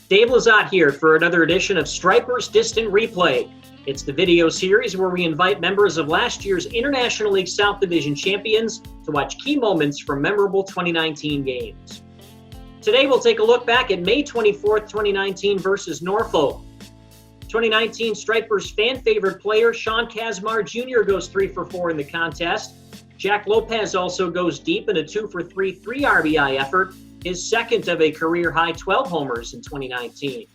Dave Lazat here for another edition of Stripers Distant Replay. It's the video series where we invite members of last year's International League South Division champions to watch key moments from memorable 2019 games. Today we'll take a look back at May 24th, 2019 versus Norfolk. 2019 Stripers fan favorite player Sean Kazmar Jr. goes 3 for 4 in the contest. Jack Lopez also goes deep in a 2 for 3 RBI effort, his second of a career-high 12 homers in 2019.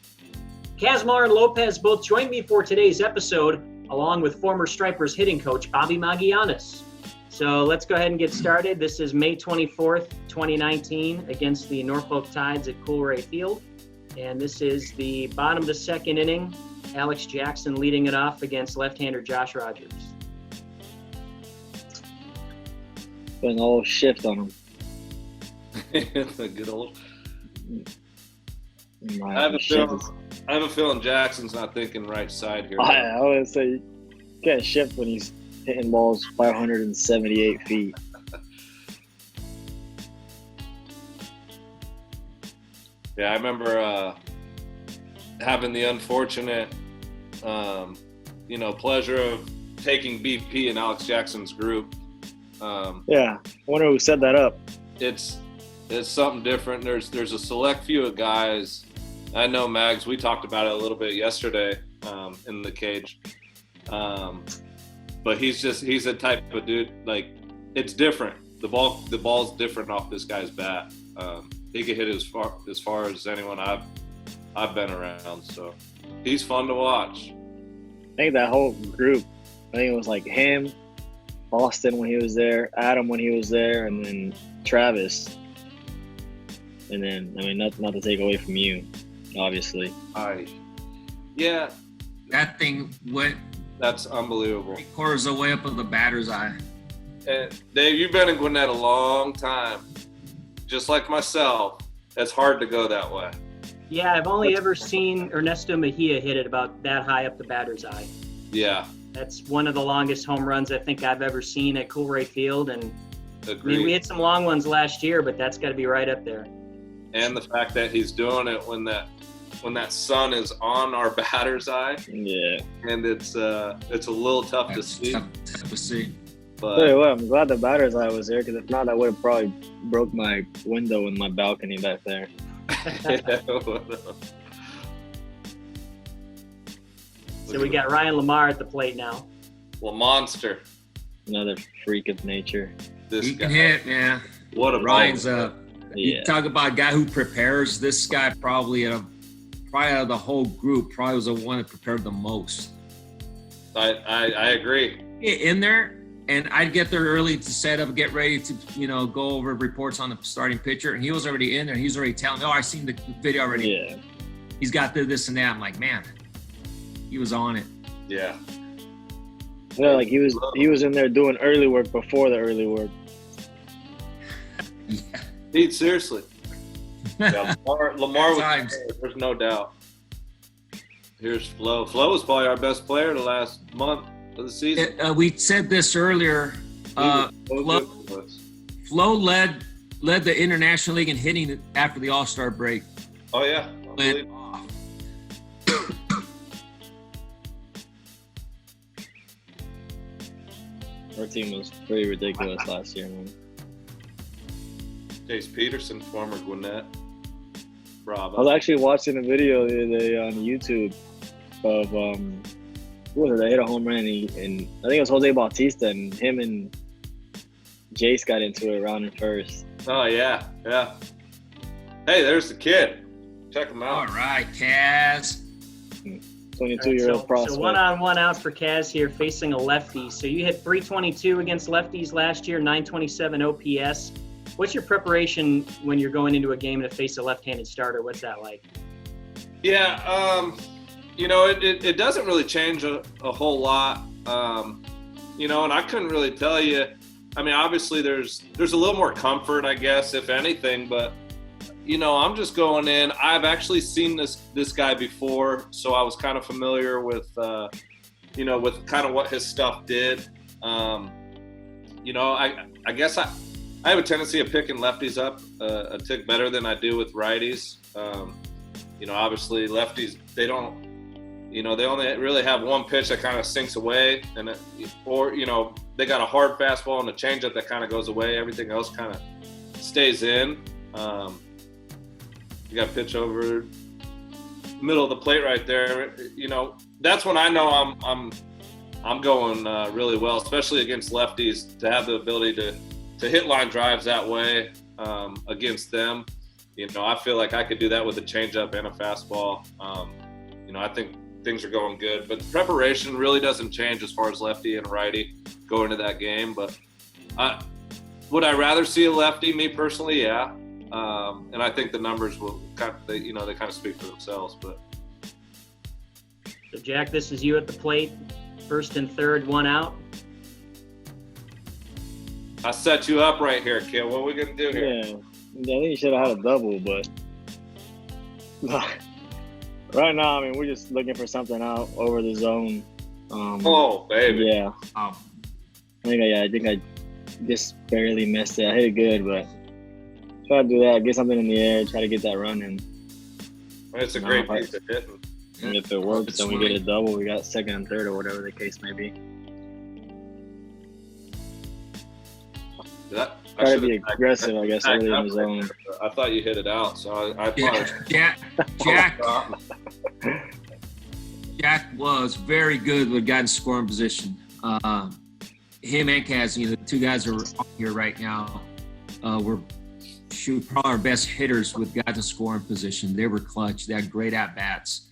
Kazmar and Lopez both join me for today's episode, along with former Stripers hitting coach Bobby Magallanes. So let's go ahead and get started. This is May 24th, 2019 against the Norfolk Tides at Coolray Field. And this is the bottom of the second inning. Alex Jackson leading it off against left-hander Josh Rogers. Putting a little shift on him. The good old. I have a feeling Jackson's not thinking right side here. I would say you can't shift when he's hitting balls 578 feet. Yeah, I remember having the unfortunate, pleasure of taking BP in Alex Jackson's group. Yeah, I wonder who set that up. It's something different. There's a select few of guys. I know Mags. We talked about it a little bit yesterday in the cage. But he's a type of dude. Like, it's different. The ball's different off this guy's bat. He can hit as far as anyone I've been around. So he's fun to watch. I think that whole group. I think it was like him, Boston when he was there, Adam when he was there, and then Travis. And then, not to take away from you, obviously. Yeah. That thing went. That's unbelievable. 3/4 of the way up of the batter's eye. Dave, you've been in Gwinnett a long time. Just like myself, it's hard to go that way. Yeah, I've only ever seen Ernesto Mejia hit it about that high up the batter's eye. Yeah. That's one of the longest home runs I think I've ever seen at Coolray Field. And Agreed. I mean, we hit some long ones last year, but that's got to be right up there. And the fact that he's doing it when that sun is on our batter's eye. Yeah. And it's a little tough to see. Tough to see. But Tell you what, I'm glad the batter's eye was there, because if not, I would have probably broke my window in my balcony back there. So we got Ryan Lamar at the plate now. Well, monster. Another freak of nature. This He guy. can hit, man. What a Ryan's ball. You Yeah. talk about a guy who prepares. This guy probably out of the whole group, probably was the one that prepared the most. I agree. In there, and I'd get there early to set up, get ready to, go over reports on the starting pitcher. And he was already in there. He's already telling me, I've seen the video already. Yeah. He's got this and that. I'm like, man, he was on it. Yeah. Yeah, like he was in there doing early work before the early work. Yeah. Pete, seriously. Yeah, Lamar was Times. there, there's no doubt. Here's Flo. Flo was probably our best player the last month of the season. We said this earlier. He was so Flo- good for us. Flo led the International League in hitting after the All-Star break. Oh, yeah. Went Unbelievable. off. Our team was pretty ridiculous last year, man. Chase Peterson, former Gwinnett. I Bravo. was actually watching a video the other day on YouTube of who was it that hit a home run, and I think it was Jose Bautista, and him and Jace got into it around in first. Oh, yeah. Yeah. Hey, there's the kid. Check him All out. right, Kaz. 22-year-old prospect. So one-on-one outs for Kaz here facing a lefty. So you hit 322 against lefties last year, 927 OPS. What's your preparation when you're going into a game to face a left-handed starter? What's that like? Yeah, it doesn't really change a whole lot. And I couldn't really tell you. I mean, obviously there's a little more comfort, I guess, if anything, but I'm just going in. I've actually seen this guy before, so I was kind of familiar with with kind of what his stuff did. I guess I have a tendency of picking lefties up a tick better than I do with righties. Obviously lefties, they don't, they only really have one pitch that kind of sinks away, or they got a hard fastball and a changeup that kind of goes away. Everything else kind of stays in. You got a pitch over middle of the plate right there. That's when I know I'm going really well, especially against lefties, to have the ability to hit line drives that way against them. I feel like I could do that with a changeup and a fastball. I think things are going good, but the preparation really doesn't change as far as lefty and righty go into that game. But would I rather see a lefty? Me personally, yeah. And I think the numbers will they kind of speak for themselves. But so Jack, this is you at the plate, first and third, one out. I set you up right here, kid. What are we gonna do here? Yeah, I think you should have had a double, but right now, we're just looking for something out over the zone. Oh, baby. Yeah. I think I just barely missed it. I hit it good, but try to do that, get something in the air, try to get that run in. It's a great piece of hitting. And if it works, then we get a double. We got second and third or whatever the case may be. Try to be aggressive, I guess, early in the zone. I thought you hit it out, so I Jack was very good with guys in scoring position. Him and Kaz, the two guys are on here right now, were probably our best hitters with guys in scoring position. They were clutch. They had great at-bats.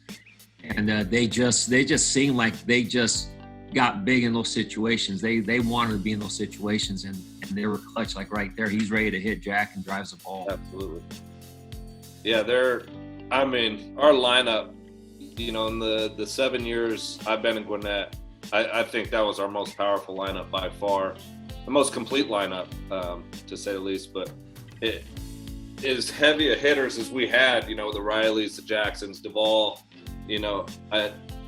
And they just seemed like they just got big in those situations. They wanted to be in those situations, and they were clutch, like right there. He's ready to hit Jack and drives the ball. Absolutely. Yeah, our lineup, in the 7 years I've been in Gwinnett, I think that was our most powerful lineup by far, the most complete lineup, to say the least. But it as heavy a hitters as we had, the Rileys, the Jacksons, Duvall,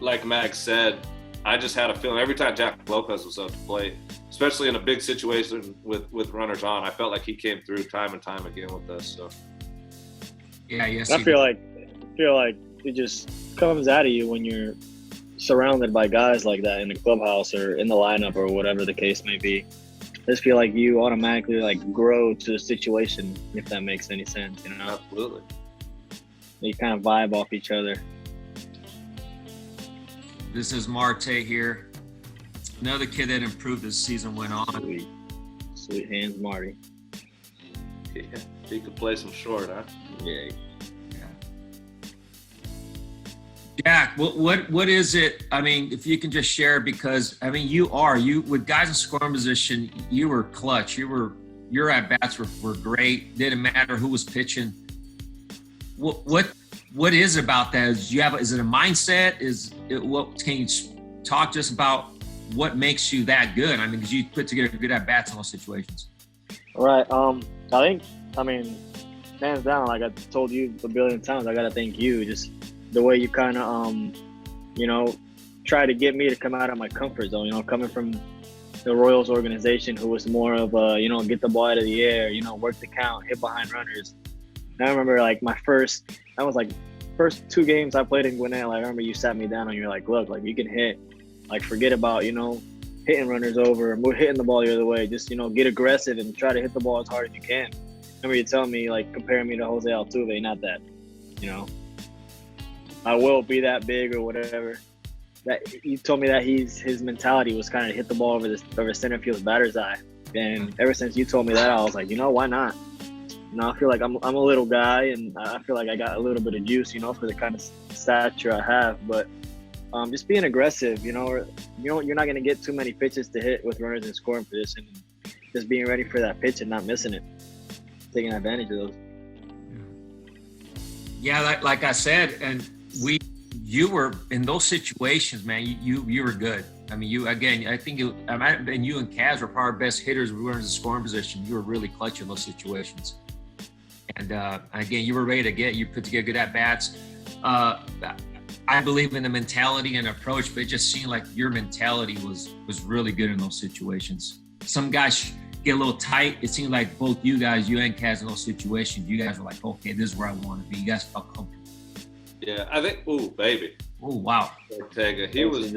like Mag said, I just had a feeling every time Jack Lopez was up to play, especially in a big situation with runners on, I felt like he came through time and time again with us. So yeah, yes. I feel like it just comes out of you when you're surrounded by guys like that in the clubhouse or in the lineup or whatever the case may be. I just feel like you automatically grow to the situation, if that makes any sense. Absolutely. You kind of vibe off each other. This is Marte here. Another kid that improved as the season went on. Sweet hands, Marty. Yeah, he could play some short, huh? Yeah. Jack, what is it? If you can just share, because you with guys in scoring position, you were clutch. Your at bats were great. Didn't matter who was pitching. What is it about that? Is it a mindset? Can you talk to us about what makes you that good? Because you put together good at bats in those situations. Right. I think, hands down, like I told you a billion times, I gotta thank you. Just the way you kind of, try to get me to come out of my comfort zone. Coming from the Royals organization, who was more of a, get the ball out of the air, work the count, hit behind runners. And I remember my first 2 games I played in Gwinnett. I remember you sat me down and you're like, look, you can hit. Forget about, hitting runners over, hitting the ball the other way. Just, get aggressive and try to hit the ball as hard as you can. I remember you telling me, comparing me to Jose Altuve, not that, I will be that big or whatever. That you told me that his mentality was kind of hit the ball over center field's batter's eye. And ever since you told me that, I was like, why not? I feel like I'm a little guy, and I feel like I got a little bit of juice, for the kind of stature I have. But just being aggressive, you're not going to get too many pitches to hit with runners in scoring position. Just being ready for that pitch and not missing it, taking advantage of those. Yeah, like I said, and you were in those situations, man. You were good. I think you and Kaz were probably our best hitters. We were in the scoring position. You were really clutch in those situations. And again, you were ready to you put together good at bats. I believe in the mentality and approach, but it just seemed like your mentality was really good in those situations. Some guys get a little tight. It seemed like both you and Kaz in those situations, you guys were like, okay, this is where I want to be. You guys felt comfortable. Yeah, I think. Ooh, baby. Oh wow. Ortega. He was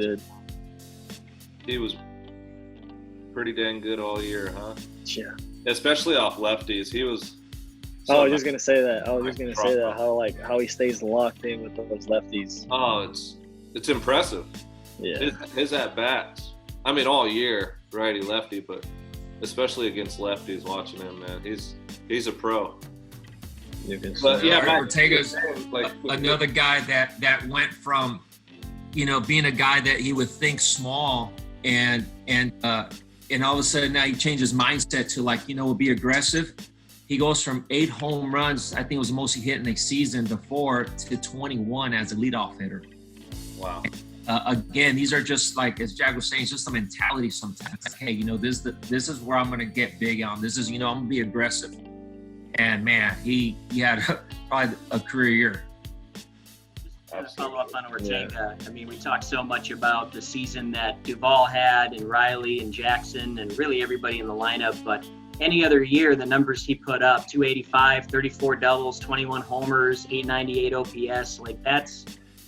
pretty dang good all year, huh? Yeah. Especially off lefties. He was. I was just gonna say that. How he stays locked in with those lefties. Oh, it's impressive. Yeah. His at bats. I mean, all year, righty lefty, but especially against lefties. Watching him, man, he's a pro. But yeah, Ortega's another guy that went from, being a guy that he would think small and all of a sudden now he changed his mindset to be aggressive. He goes from 8 home runs, I think it was the most he hit in a season before, to 21 as a leadoff hitter. Wow. Again, these are just like, as Jack was saying, it's just a mentality sometimes. Like, hey, this is where I'm going to get big on. This is, I'm going to be aggressive. And man, he had probably a career year. To follow up on Ortega, I mean, we talked so much about the season that Duvall had and Riley and Jackson and really everybody in the lineup, but any other year, the numbers he put up, 285, 34 doubles, 21 homers, 898 OPS,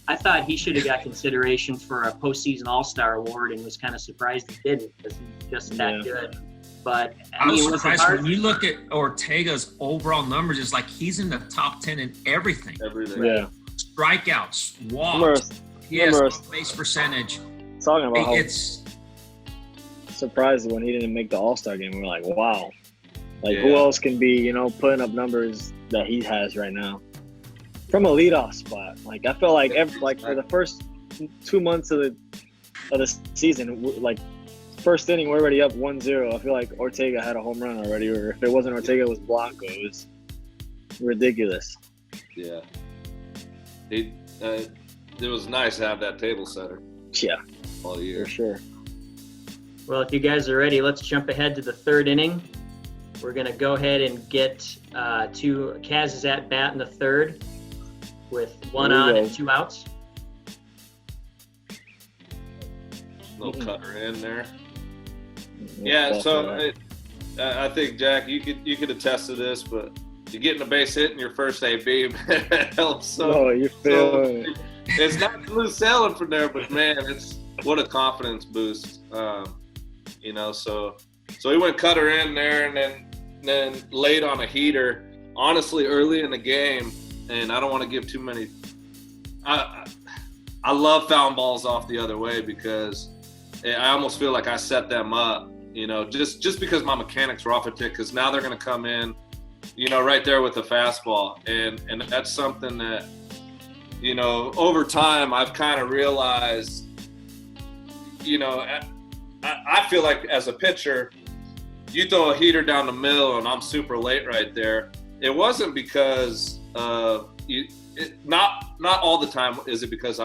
I thought he should have got consideration for a postseason All-Star award and was kind of surprised he didn't because he's just that good. But I was surprised when you look at Ortega's overall numbers, it's like he's in the top 10 in everything. Yeah. Strikeouts, walks, base percentage. Talking about it's surprised when he didn't make the All-Star game. We were like, wow. Who else can be, putting up numbers that he has right now? From a leadoff spot. I feel like for the first 2 months of the season, first inning, we're already up 1-0. I feel like Ortega had a home run already, or if it wasn't Ortega, it was Blanco. It was ridiculous. Yeah. It was nice to have that table setter. Yeah. All year. For sure. Well, if you guys are ready, let's jump ahead to the 3rd inning. We're going to go ahead and get to Kaz's at bat in the 3rd with 1 on and 2 outs. Little cutter in there. Yeah, so I think, Jack, you could attest to this, but you're getting a base hit in your first AB, man. You feel it. It's not smooth sailing from there, but man, what a confidence boost. So he went cutter in there and then laid on a heater. Honestly, early in the game, and I don't want to give too many. I love fouling balls off the other way because I almost feel like I set them up, just because my mechanics were off a tick, because now they're going to come in, right there with the fastball. And that's something that, over time I've kind of realized, I feel like as a pitcher, you throw a heater down the middle and I'm super late right there. It wasn't because not all the time is it because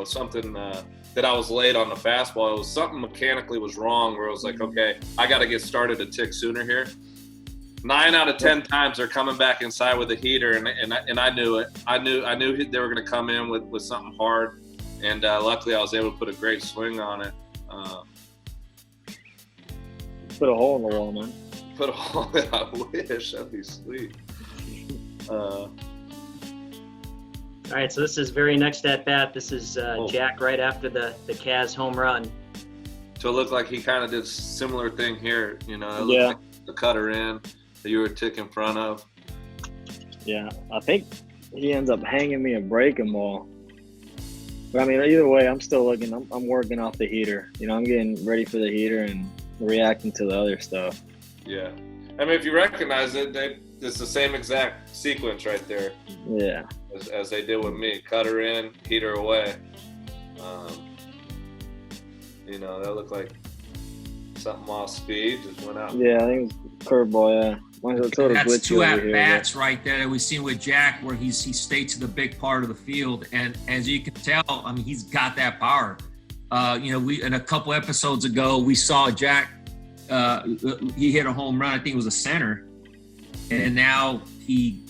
something that I was late on the fastball. It was something mechanically was wrong where I was like, okay, I got to get started a tick sooner here. 9 out of 10 times they're coming back inside with a heater, and I knew it. I knew they were going to come in with something hard, and luckily I was able to put a great swing on it. Put a hole in the wall, man. Put a hole in. I wish. That'd be sweet. All right, so this is very next at bat. This is Jack right after the Kaz home run. So it looked like he kind of did a similar thing here. It looked like the cutter in that you were a tick in front of. Yeah, I think he ends up hanging me a breaking ball. But I mean, either way, I'm still looking. I'm working off the heater. I'm getting ready for the heater and reacting to the other stuff. Yeah, I mean, if you recognize it, it's the same exact sequence right there. Yeah. As they did with me, cutter in, heater away. That looked like something off speed, just went out. Yeah, I think it was curveball. Yeah, that's 2 at bats right there that we've seen with Jack, where he stayed to the big part of the field, and as you can tell, I mean, he's got that power. We in a couple episodes ago we saw Jack. He hit a home run. I think it was a center, and now he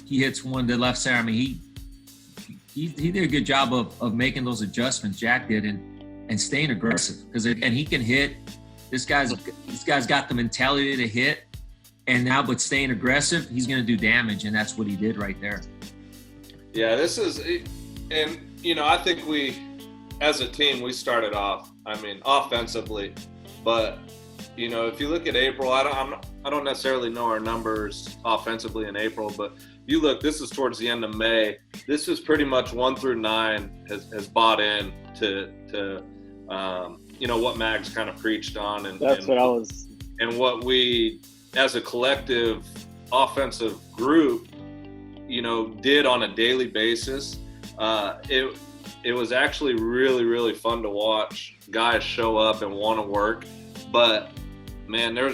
hits one to left center. I mean, he did a good job of making those adjustments. Jack did, and staying aggressive because he can hit. This guy's got the mentality to hit, and now but staying aggressive, he's going to do damage, and that's what he did right there. Yeah, this is And, you know, I think we, as a team, we started off, I mean, offensively. But, you know, if you look at April, I don't necessarily know our numbers offensively in April, but you look, this is towards the end of May. This is pretty much 1 through 9 has bought in to you know, what Mags kind of preached on. And what we, as a collective offensive group, you know, did on a daily basis. It was actually really, really fun to watch guys show up and want to work. But man, there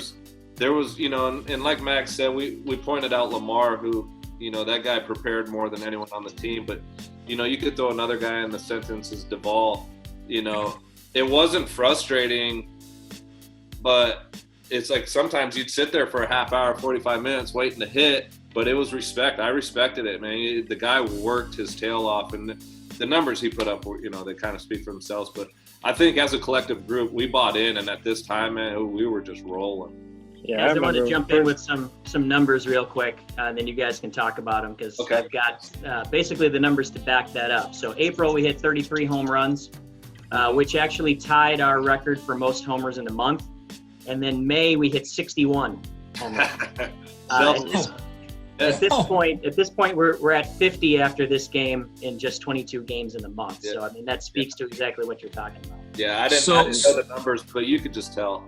was, you know, and like Max said, we pointed out Lamar, who, you know, that guy prepared more than anyone on the team. But, you know, you could throw another guy in the sentence as Duvall. You know, it wasn't frustrating, but it's like sometimes you'd sit there for a half hour, 45 minutes waiting to hit, but it was respect. I respected it, man. The guy worked his tail off, and the numbers he put up were, you know, they kind of speak for themselves. But I think as a collective group, we bought in, and at this time, man, we were just rolling. Yeah, I want to jump in with some numbers real quick, and then you guys can talk about them, because okay. I've got basically the numbers to back that up. So April, we hit 33 home runs, which actually tied our record for most homers in a month. And then May, we hit 61 home runs. At this point, we're at 50 after this game in just 22 games in the month. Yeah. So I mean, that speaks to exactly what you're talking about. Yeah, I didn't know the numbers, but you could just tell.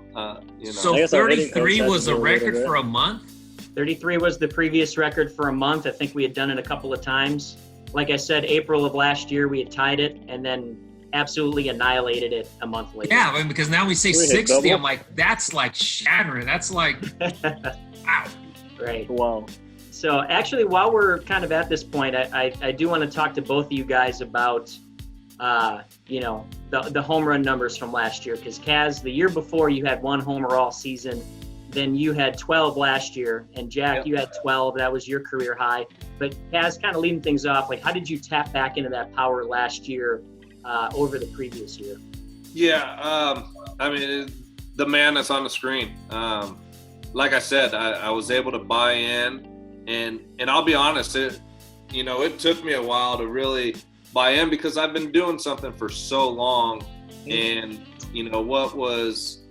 You know. So 33 was a record for a month? 33 was the previous record for a month. I think we had done it a couple of times. Like I said, April of last year, we had tied it, and then absolutely annihilated it a month later. Yeah, I mean, because now we say 60, I'm like, that's like shattering. That's like, wow. Right. Wow. So actually, while we're kind of at this point, I do want to talk to both of you guys about, you know, the home run numbers from last year. Because Kaz, the year before, you had 1 homer all season. Then you had 12 last year. And Jack, you had 12. That was your career high. But Kaz, kind of leading things off, like, how did you tap back into that power last year over the previous year? Yeah, I mean, the man that's on the screen. Like I said, I was able to buy in. And I'll be honest, it took me a while to really buy in, because I've been doing something for so long. And, you know, what was,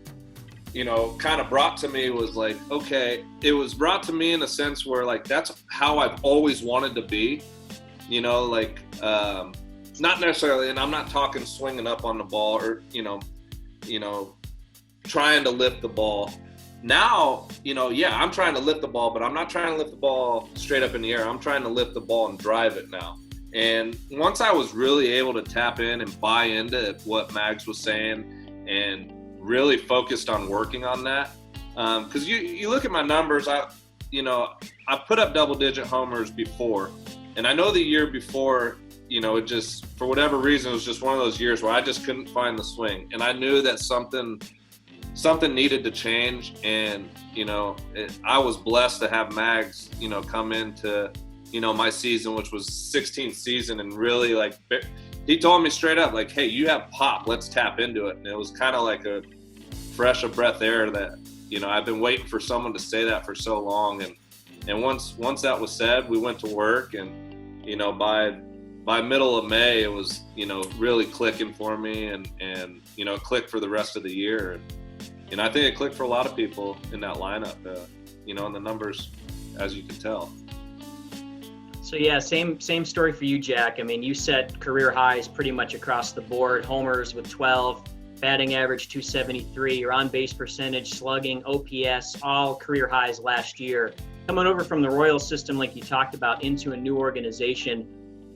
you know, kind of brought to me was like, okay, it was brought to me in a sense where, like, that's how I've always wanted to be, you know, like, not necessarily, and I'm not talking swinging up on the ball or, you know, trying to lift the ball. Now, you know, yeah, I'm trying to lift the ball, but I'm not trying to lift the ball straight up in the air. I'm trying to lift the ball and drive it now. And once I was really able to tap in and buy into what Mags was saying and really focused on working on that, because you look at my numbers, I put up double-digit homers before. And I know the year before, you know, it just, for whatever reason, it was just one of those years where I just couldn't find the swing. And I knew that something needed to change. And, you know, I was blessed to have Mags, you know, come into, you know, my season, which was 16th season, and really, like, he told me straight up, like, hey, you have pop, let's tap into it. And it was kind of like a fresh of breath air that, you know, I've been waiting for someone to say that for so long. And once that was said, we went to work, and, you know, by middle of May, it was, you know, really clicking for me, and you know, clicked for the rest of the year. And I think it clicked for a lot of people in that lineup, you know, and the numbers, as you can tell. So yeah, same story for you, Jack. I mean, you set career highs pretty much across the board. Homers with 12, batting average 273, your on-base percentage, slugging, OPS, all career highs last year. Coming over from the Royals system, like you talked about, into a new organization,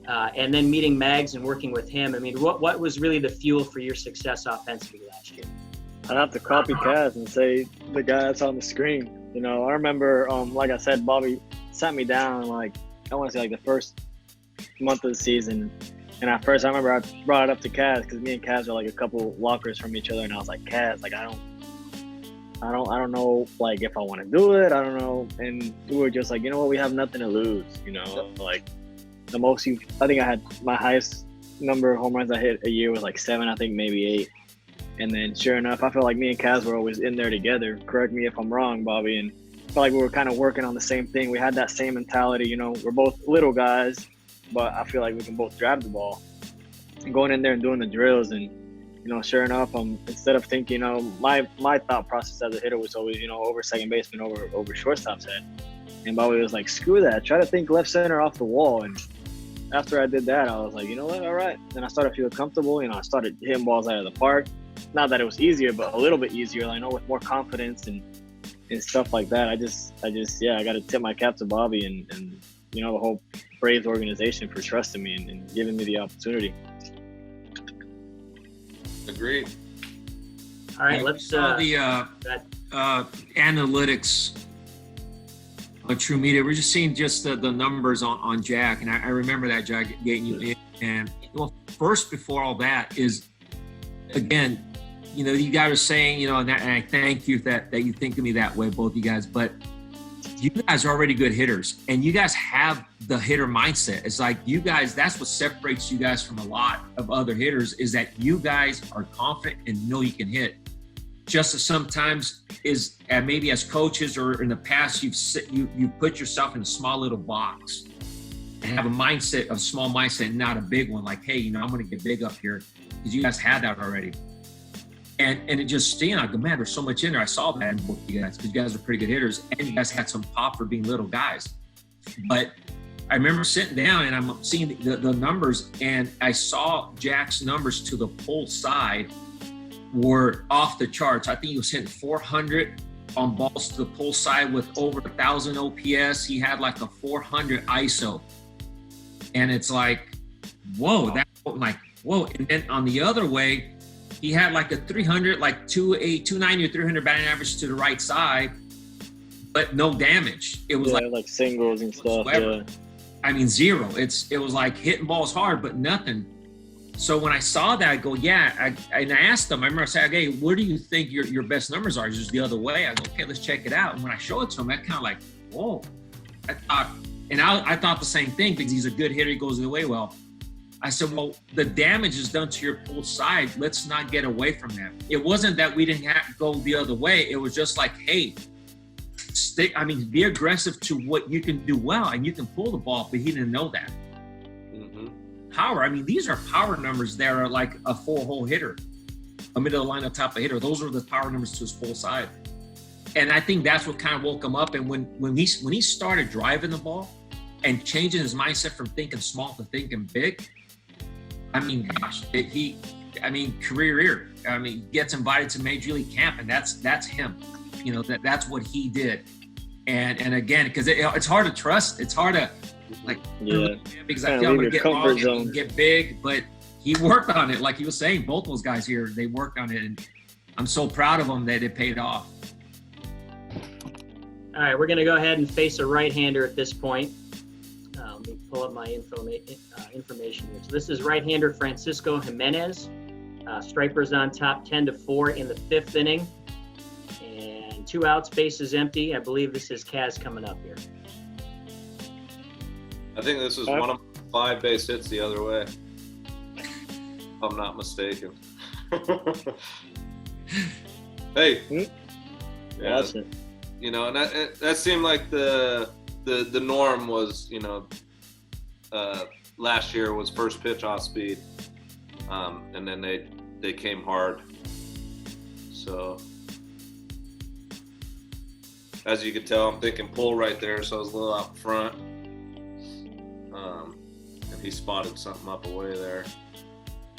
and then meeting Mags and working with him. I mean, what was really the fuel for your success offensively last year? I'd have to copy Kaz and say the guy that's on the screen. You know, I remember, like I said, Bobby sat me down, like, I want to say, like, the first month of the season. And at first, I remember I brought it up to Kaz, because me and Kaz are like a couple lockers from each other. And I was like, Kaz, like, I don't know, like, if I want to do it. I don't know. And we were just like, you know what? We have nothing to lose, you know? Like, the most I think I had my highest number of home runs I hit a year was like 7, I think maybe 8. And then sure enough, I felt like me and Kaz were always in there together. Correct me if I'm wrong, Bobby. And I felt like we were kind of working on the same thing. We had that same mentality, you know, we're both little guys, but I feel like we can both drive the ball. And going in there and doing the drills, and sure enough, instead of thinking, my thought process as a hitter was always, over second baseman, over shortstop's head. And Bobby was like, screw that. Try to think left center off the wall. And after I did that, I was like, you know what? All right. Then I started feeling comfortable. I started hitting balls out of the park. Not that it was easier, but a little bit easier. With more confidence and stuff like that. I got to tip my cap to Bobby and the whole Braves organization for trusting me and giving me the opportunity. Agreed. All right, let's the analytics on True Media. We're just seeing the numbers on Jack, and I remember that Jack getting you in. And first before all that is, again, you guys are saying, and I thank you that you think of me that way, both you guys. But you guys are already good hitters, and you guys have the hitter mindset. It's like you guys, that's what separates you guys from a lot of other hitters, is that you guys are confident and know you can hit. Just as sometimes is maybe as coaches or in the past, you've put yourself in a small little box and have a small mindset, not a big one. Like, hey, I'm going to get big up here, because you guys had that already. And it just, I go, man, there's so much in there. I saw that in both you guys, because you guys are pretty good hitters, and you guys had some pop for being little guys. But I remember sitting down and I'm seeing the numbers, and I saw Jack's numbers to the pull side were off the charts. I think he was hitting 400 on balls to the pull side with over 1,000 OPS. He had like a 400 ISO. And it's like, whoa, whoa. And then on the other way, he had like a 300, like 290 or 300 batting average to the right side, but no damage. It was like singles and stuff. Yeah. I mean, zero. It was like hitting balls hard, but nothing. So when I saw that, I go, yeah. And I asked him, I remember saying, hey, where do you think your best numbers are? Just the other way. I go, okay, let's check it out. And when I show it to him, I kind of like, whoa. I thought the same thing, because he's a good hitter. He goes the way well. I said, well, the damage is done to your pull side. Let's not get away from that. It wasn't that we didn't have to go the other way. It was just like, hey, be aggressive to what you can do well, and you can pull the ball, but he didn't know that. Mm-hmm. Power, these are power numbers that are like a four-hole hitter, a middle of the lineup type of hitter. Those are the power numbers to his full side. And I think that's what kind of woke him up. And when he started driving the ball and changing his mindset from thinking small to thinking big, career. Gets invited to Major League Camp, and that's him. That's what he did. And again, because it's hard to trust. It's hard to because I feel I'm gonna get long and get big, but he worked on it. Like he was saying, both those guys here, they worked on it, and I'm so proud of them that it paid off. All right, we're going to go ahead and face a right-hander at this point. Let me pull up my information here. So this is right-hander Francisco Jimenez. Stripers on top 10-4 in the 5th inning. And 2 outs, bases empty. I believe this is Kaz coming up here. I think this is one of 5 base hits the other way, if I'm not mistaken. Hey. Yeah. Awesome. And that seemed like the norm was, last year was first pitch off speed, and then they came hard. So as you can tell, I'm thinking pull right there, so I was a little out front, and he spotted something up away there.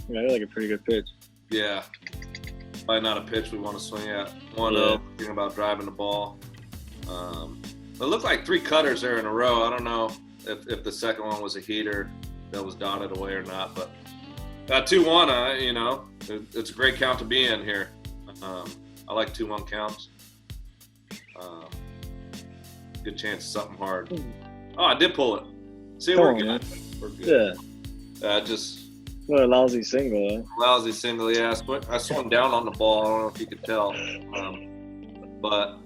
Yeah, I like a pretty good pitch. Yeah, probably not a pitch we want to swing at. 1-0, thinking about driving the ball. It looked like 3 cutters there in a row. I don't know if the second one was a heater that was dotted away or not, but 2-1, it's a great count to be in here. I like 2-1 counts. Good chance of something hard. Oh, I did pull it. See, we're good. We're good. Yeah. What a lousy single, huh? Lousy single, yeah. I swung down on the ball. I don't know if you could tell. But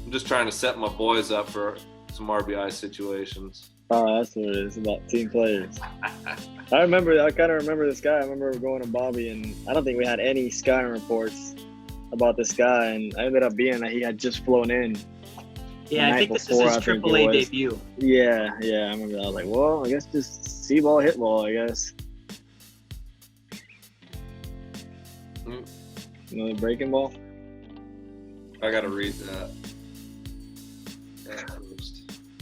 I'm just trying to set my boys up for some RBI situations. Oh, that's what it is. It's about team players. I kind of remember this guy. I remember going to Bobby, and I don't think we had any scouting reports about this guy, and I ended up being that he had just flown in Yeah, I night think this is before, his I think it AAA was. debut. Yeah. I remember that. I was like, well, I guess just see ball, hit ball, I guess. Another breaking ball. I got to read that.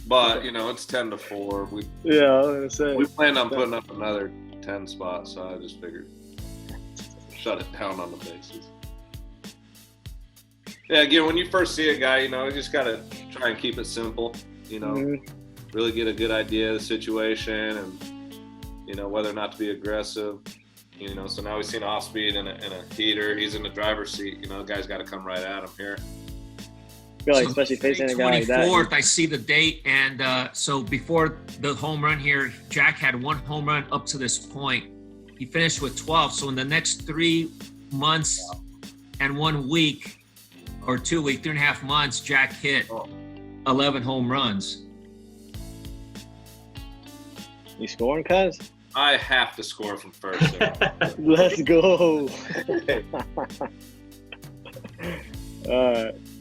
But, it's 10-4. Yeah, I was gonna say. We planned on putting up another 10 spots, so I just figured shut it down on the bases. Yeah, again, when you first see a guy, you just got to try and keep it simple, really get a good idea of the situation and, whether or not to be aggressive. So now we've seen off speed and a heater. He's in the driver's seat. The guy's got to come right at him here. I feel like, especially facing a guy like that. 24th, I see the date, and so before the home run here, Jack had 1 home run up to this point. He finished with 12. So in the next 3 months and 1 week, or 2 weeks, 3.5 months, Jack hit 11 home runs. You scoring, Kaz? I have to score from first. Let's go.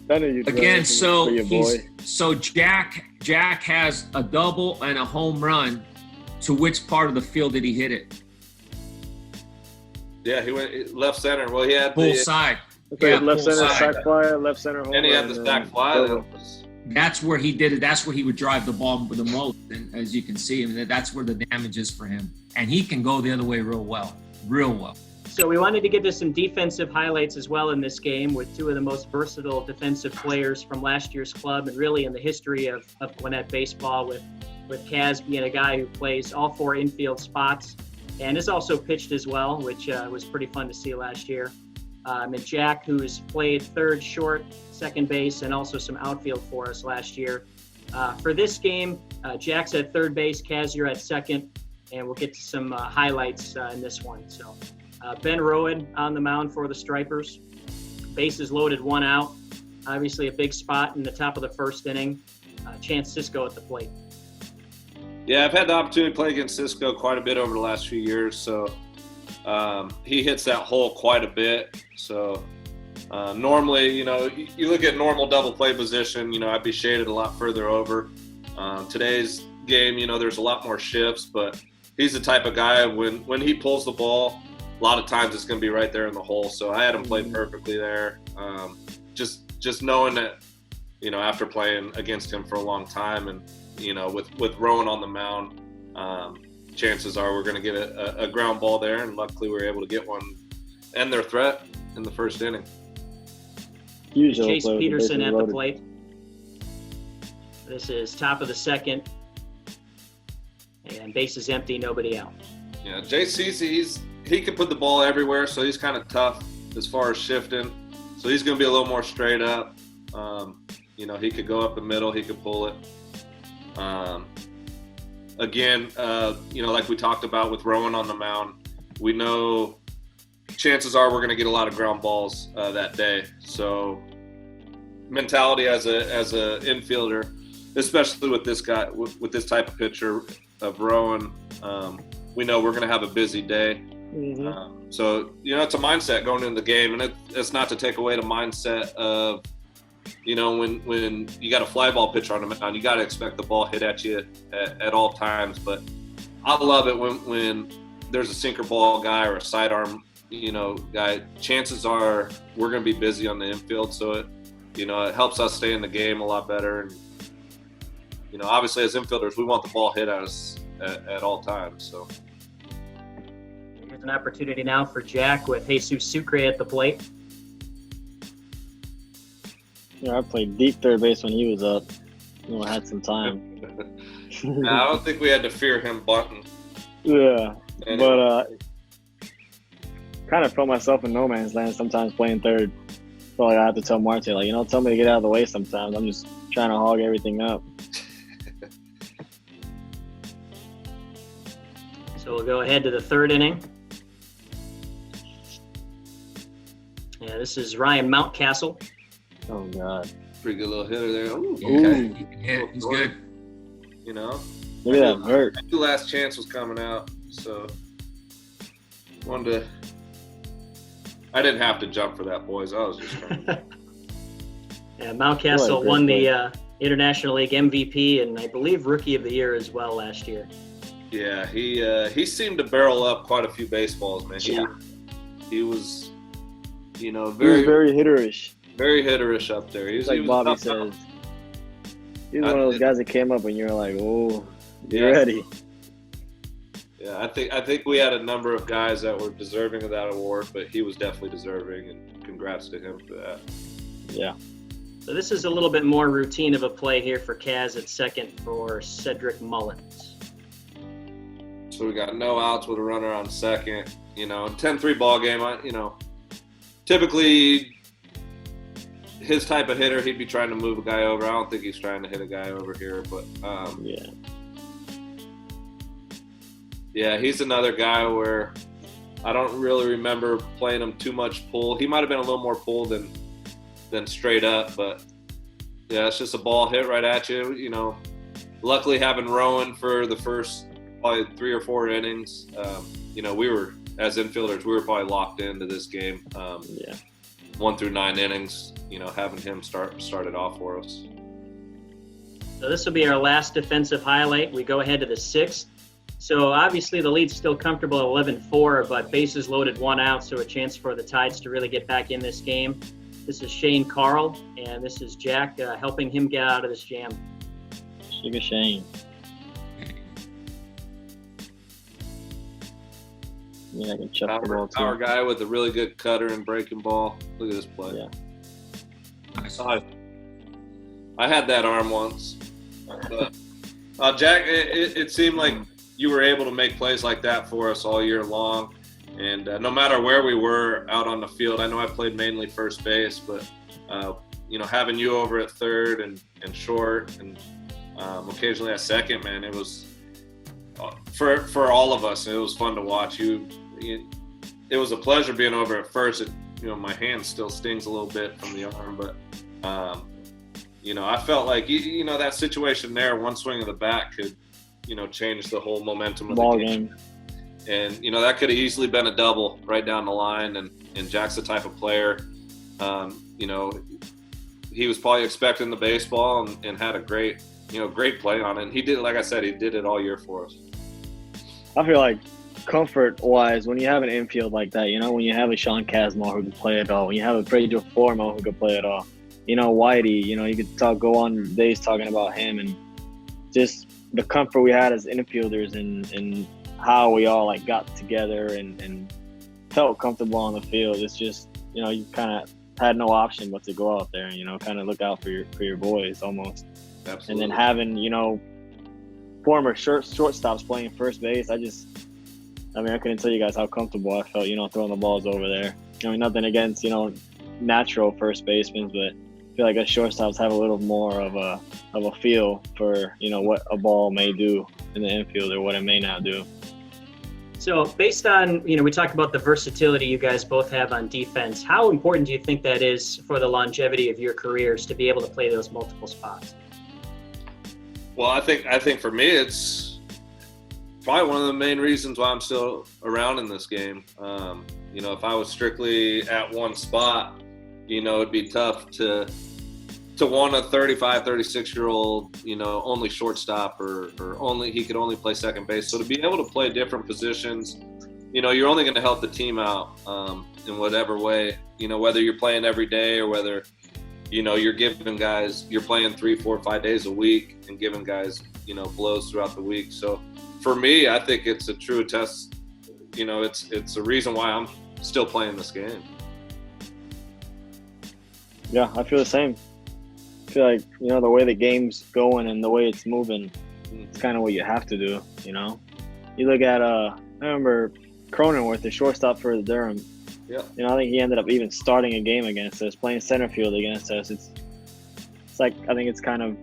Again, so Jack has a double and a home run. To which part of the field did he hit it? Yeah, he went left center. Well, he had Full side. Okay, Yeah, left center side. sack fly, left center home and he had run, the stack fly. That's where he did it. That's where he would drive the ball the most. And as you can see, that's where the damage is for him. And he can go the other way real well. So we wanted to get to some defensive highlights as well in this game with 2 of the most versatile defensive players from last year's club and really in the history of Gwinnett baseball, with Kaz being a guy who plays all 4 infield spots and is also pitched as well, which was pretty fun to see last year. And Jack, who's played third, short, second base, and also some outfield for us last year. For this game, Jack's at third base, Kaz, you're at second, and we'll get to some highlights in this one. So Ben Rowan on the mound for the Stripers. Bases loaded, 1 out. Obviously a big spot in the top of the first inning. Chance Cisco at the plate. Yeah, I've had the opportunity to play against Cisco quite a bit over the last few years, so he hits that hole quite a bit. So normally, you look at normal double play position, I'd be shaded a lot further over. Today's game, there's a lot more shifts, but he's the type of guy when he pulls the ball, a lot of times it's going to be right there in the hole. So I had him play perfectly there. Just knowing that, after playing against him for a long time and, with Rowan on the mound, chances are we're going to get a ground ball there, and luckily we were able to get one, end their threat in the first inning. Chase Peterson at the plate. This is top of the second, and base is empty, nobody out. Yeah, JC, he can put the ball everywhere, so he's kind of tough as far as shifting. So he's going to be a little more straight up. He could go up the middle, he could pull it. Again, like we talked about with Rowan on the mound, we know chances are we're going to get a lot of ground balls that day. So mentality as a infielder, especially with this guy, with this type of pitcher of Rowan, we know we're going to have a busy day. Mm-hmm. So, it's a mindset going into the game, and it's not to take away the mindset of, when you got a fly ball pitcher on the mound, you got to expect the ball hit at you at all times. But I love it when there's a sinker ball guy or a sidearm, guy. Chances are we're going to be busy on the infield, so it helps us stay in the game a lot better. And obviously as infielders, we want the ball hit at us at all times. So here's an opportunity now for Jack with Jesus Sucre at the plate. Yeah, I played deep third base when he was up. I had some time. I don't think we had to fear him bunting. Yeah, Anyway. but kind of felt myself in no man's land sometimes playing third. So I have to tell Marte, tell me to get out of the way sometimes. I'm just trying to hog everything up. So we'll go ahead to the third inning. Yeah, this is Ryan Mountcastle. Oh, God. Pretty good little hitter there. Ooh. Okay. He can hit. He's good. Look at that vert. The last chance was coming out, so I didn't have to jump for that, boys. I was just trying. Yeah, Mountcastle won the International League MVP and I believe Rookie of the Year as well last year. Yeah, he seemed to barrel up quite a few baseballs, man. He was, very hitterish. Very hitterish up there. He was like Bobby says. He's one of those guys that came up and you're like, oh, you're ready. Yeah, I think we had a number of guys that were deserving of that award, but he was definitely deserving, and congrats to him for that. Yeah. So this is a little bit more routine of a play here for Kaz at second for Cedric Mullins. So we got no outs with a runner on second. 10-3 ball game. Typically his type of hitter, he'd be trying to move a guy over. I don't think he's trying to hit a guy over here, but yeah, he's another guy where I don't really remember playing him too much pull. He might have been a little more pull than straight up, but yeah, it's just a ball hit right at you. Luckily having Rowan for the first probably 3 or 4 innings, we were, as infielders, we were probably locked into this game. 1 through 9 innings, having him start it off for us. So this will be our last defensive highlight. We go ahead to the 6th. So obviously the lead's still comfortable at 11-4, but bases loaded, 1 out, so a chance for the Tides to really get back in this game. This is Shane Carl, and this is Jack helping him get out of this jam. Sugar Shane. Yeah, I can chuck the ball too. Our guy with a really good cutter and breaking ball. Look at this play. Yeah. Nice. I had that arm once. But, Jack, it seemed like you were able to make plays like that for us all year long. And no matter where we were out on the field, I know I played mainly first base, but, having you over at third and short and occasionally at second, man, it was for all of us. It was fun to watch. It was a pleasure being over at first. My hand still stings a little bit from the arm, but I felt like that situation there, one swing of the bat could change the whole momentum of the game. And that could have easily been a double right down the line. And Jack's the type of player, he was probably expecting the baseball and had a great play on it. And he did, like I said, he did it all year for us. I feel like comfort-wise, when you have an infield like that, when you have a Sean Kazmar who can play it all, when you have a Pedro Formo who can play it all, Whitey, you could go on days talking about him and just the comfort we had as infielders and how we all got together and felt comfortable on the field. It's just, you kind of had no option but to go out there and, kind of look out for your boys almost. Absolutely. And then having, former shortstops playing first base, I couldn't tell you guys how comfortable I felt, throwing the balls over there. Nothing against, natural first basemen, but I feel like us shortstops have a little more of a feel for, what a ball may do in the infield or what it may not do. So based on, we talked about the versatility you guys both have on defense. How important do you think that is for the longevity of your careers to be able to play those multiple spots? Well, I think for me, it's probably one of the main reasons why I'm still around in this game. If I was strictly at one spot, it'd be tough to want a 35, 36-year-old, only shortstop or he could only play second base. So to be able to play different positions, you're only going to help the team out in whatever way, whether you're playing every day or whether, you're giving guys, you're playing 3, 4, 5 days a week and giving guys, blows throughout the week. So for me, I think it's a true test. It's a reason why I'm still playing this game. Yeah, I feel the same. I feel like, the way the game's going and the way it's moving, it's kind of what you have to do, You look at, I remember Cronenworth, the shortstop for the Durham. Yeah. I think he ended up even starting a game against us, playing center field against us. It's like, I think it's kind of,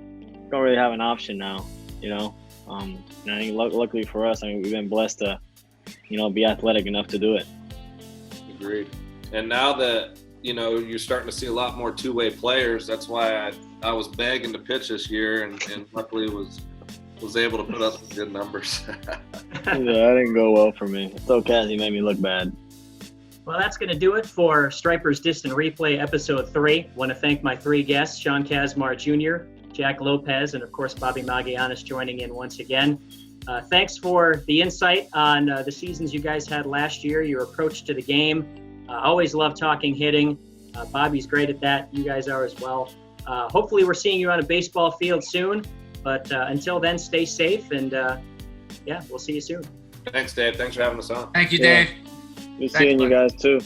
don't really have an option now, And I think luckily for us, we've been blessed to, be athletic enough to do it. Agreed. And now that, you're starting to see a lot more two-way players. That's why I was begging to pitch this year and luckily was able to put up some good numbers. Yeah, that didn't go well for me. So Cassie made me look bad. Well, that's going to do it for Stripers Distant Replay Episode 3. I want to thank my 3 guests, Sean Kazmar Jr., Jack Lopez, and of course Bobby Magallanes joining in once again. Thanks for the insight on the seasons you guys had last year, your approach to the game. Always love talking hitting. Bobby's great at that. You guys are as well. Hopefully we're seeing you on a baseball field soon, but until then, stay safe, and we'll see you soon. Thanks, Dave. Thanks for having us on. Thank you, Dave. Good seeing you guys too.